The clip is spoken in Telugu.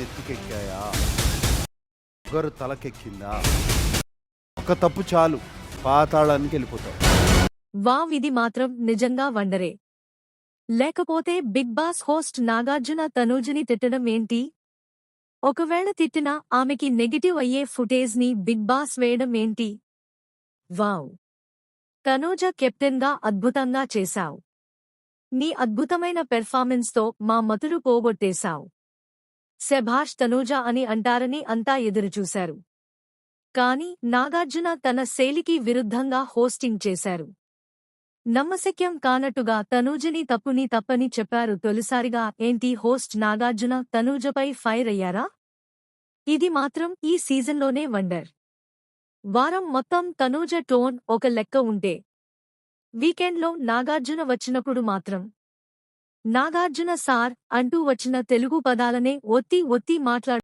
నెత్తికెక్కాయా? పొగరు తలకెక్కిందా? ఒక తప్పు చాలు, పాతాళానికి వెళ్ళిపోతావు. వావ్, ఇది మాత్రం నిజంగా వండరే. లేకపోతే బిగ్ బాస్ హోస్ట్ నాగార్జున తనూజని తిట్టడం ఏంటి? ఒకవేళ తిట్టినా ఆమెకి నెగిటివ్ అయ్యే ఫుటేజ్ని బిగ్ బాస్ వేయడం ఏంటి? వావ్, తనూజ కెప్టెన్గా అద్భుతంగా చేశావ్. నీ అద్భుతమైన పెర్ఫార్మెన్స్తో మా మతులు పోగొట్టేశావ్. శభాష్ తనూజ అని అంటారని అంతా ఎదురుచూశారు. కాని నాగార్జున తన శైలికి విరుద్ధంగా హోస్టింగ్ చేశారు. నమ్మశక్యం కానట్టుగా తనూజని తప్పని చెప్పారు. తొలిసారిగా ఏంటి హోస్ట్ నాగార్జున తనూజపై ఫైర్ అయ్యారా? ఇది మాత్రం ఈ సీజన్లోనే వండర్. వారం మొత్తం తనూజ టోన్ ఒక లెక్క ఉంటే, వీకెండ్లో నాగార్జున వచ్చినప్పుడు మాత్రం నాగార్జున సార్ అంటూ వచ్చిన తెలుగు పదాలనే ఒత్తి ఒత్తి